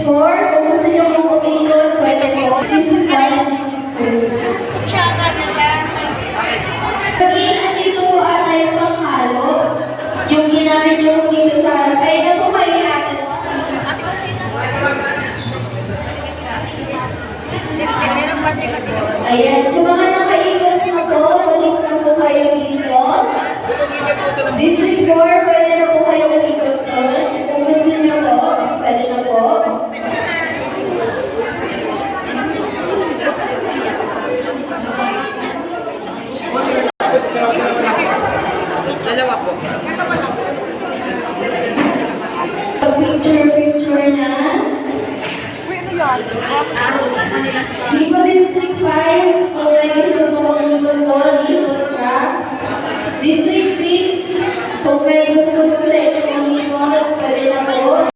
4, kung gusto niyo pong umikot, pwede po. District 1, District 2. Again, andito po ata yung panghalo. Yung ginamit niyo po dito sa harap. Ay, na po kayo ata. Ayan, sa mga nakaikot na po, balik na po kayo dito. District 4, pwede na po kayo umikot doon. Kung gusto niyo po, pwede na po. Dalawa po. Picture na. Sipo District 5, kung may gusto po kong ikot doon, ikot ka. District 6, kung may gusto po sa